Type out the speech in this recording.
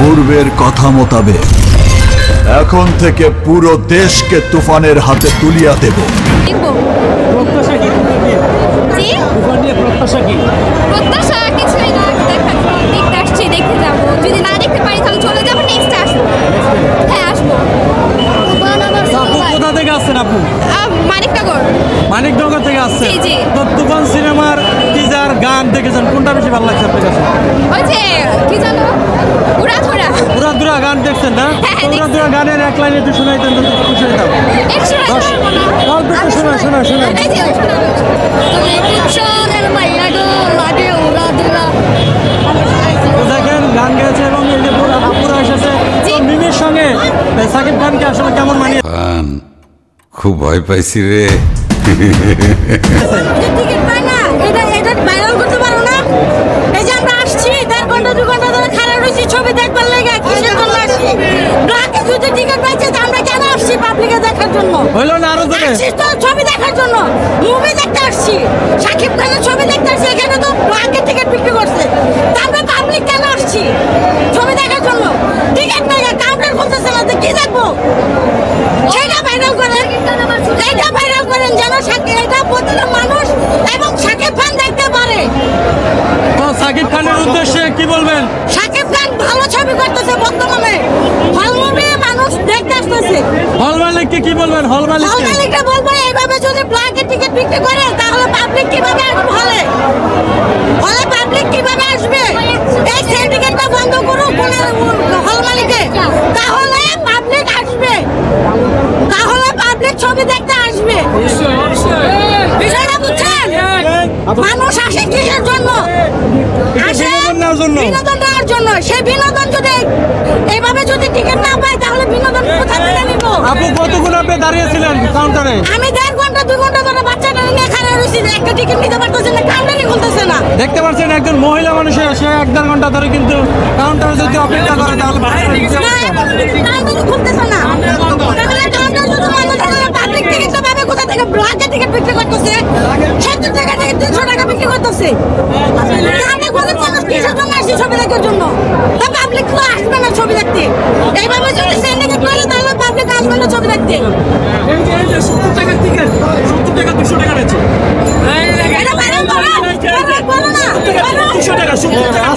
পূর্বের কথা মোতাবেক এখন থেকে পুরো দেশকে তুফানের হাতে তুলিয়া দেব। প্রত্যাশা কি তুফান নিয়ে প্রত্যাশা কি? প্রত্যাশা কিছুই না, দেখতে আসছি, দেখতে যাবো। যদি না দেখতে পারি তাহলে চলে যাবো, নেক্সট আসবো। হ্যাঁ আসবো। আপু কোথা থেকে আসছেন আপু? মানিকনগর। মানিকনগর থেকে আসছেন? জি, জি। তো তুফান সিনেমার টিজার গান দেখেছেন, কোনটা বেশি ভালো লাগছে আপনার কাছে? ওই যে কি জানো, উড়াধুরা। উড়াধুরা গান দেখছেন না? হ্যাঁ, তো উড়াধুরা গানের এক লাইন একটু শোনাইতেন তো খুশি হইতাম। অল্প একটু শোনা। এই যে তুমি কুশলের মাইয়া গো লাগে উড়াধুরা। তো দেখেন গান গেয়েছে এবং এই যে আপুরা এসেছে, তো মিমির সঙ্গে সাকিব খানকে আসলে কেমন মানিয়ে? খান খুব ভয় পাইছি রে। টিকিট পাই না, এটা ভাইরাল করতে পারো না। এই যে আমরা আসছি 1.5 ঘন্টা 2 ঘন্টা ধরে খারাপ রয়েছি ছবি দেখবার লেগে, কিসের জন্য আসছি? ব্ল্যাকে যদি টিকিট পাইছে তা আমরা কেন আসছি? পাবলিকে দেখার জন্য হইলো না আরো ধরে? আসছি তো ছবি দেখার জন্য, মুভি দেখতে আসছি, শাকিব খানের ছবি দেখতে আসছি। এখানে তো ব্ল্যাকে টিকিট বিক্রি করছে, তা আমরা পাবলিক কেন আসছি? ছবি দেখার জন্য। টিকিট নাই, কাউন্টার খুলতেছে না, তো কি দেখবো? সেটা ভাইরাল করেন, এটা ভাইরাল করেন যেন এটা প্রতিটা মানুষ এবং শাকিব খান দেখতে পারে। তো সাকিব খানের উদ্দেশ্যে কি বলবেন? শাকিব খান ভালো ছবি করতেছে বর্তমানে, হল মুভি মানুষ দেখতে আসতেছে। হল মালিককে কি বলবেন? হল হল মালিককে মালিকরা বলবো এইভাবে যদি ব্ল্যাকে টিকিট বিক্রি করে তাহলে পাবলিক কিভাবে আসবে? হলে পাবলিক কিভাবে আসবে? এই সেল টিকিটটা বন্ধ করুক হল মালিকে, তাহলে পাবলিক আসবে, তাহলে পাবলিক ছবি দেখতে আসবে। বিষয়টা বুঝছেন? মানুষ আসে কিসের জন্য? আসে বিনোদন নেওয়ার জন্য। সেই বিনোদন যদি এইভাবে যদি টিকিট না পায় তাহলে বিনোদন কোথা থেকে নিব? আপু কতক্ষণ আপনি দাঁড়িয়েছিলেন কাউন্টারে? আমি 1.5 ঘন্টা 2 ঘন্টা ধরে বাচ্চাটা নিয়ে খারাপ রয়েছি, একটা টিকিট নিতে পারতেছে না, কাউন্টারই খুলতেছে না। দেখতে পাচ্ছেন একজন মহিলা মানুষের সে 1.5 ঘন্টা ধরে কিন্তু কাউন্টারে যদি অপেক্ষা করে তাহলে কাউন্টারই খুলতেছে না। তাহলে কাউন্টার যদি বন্ধ থাকে পাবলিক টিকিট পাবে কোথা থেকে? ব্ল্যাকে টিকিট বিক্রি করতেছে 70 টাকা থেকে 300 টাকা বিক্রি করতেছে। আমরা গরিব মানুষ কিসের জন্য আসছি? ছবি দেখার জন্য। তা পাবলিক তো আসবে না ছবি দেখতে। এইভাবে যদি সিন্ডিকেট করে তাহলে পাবলিক আসবে না ছবি দেখতে। এই যে 70 টাকার টিকিট 70 টাকা 200 টাকা নিচ্ছে। এটা ভাইরাল করো, বলো না 200 টাকা 70 টাকা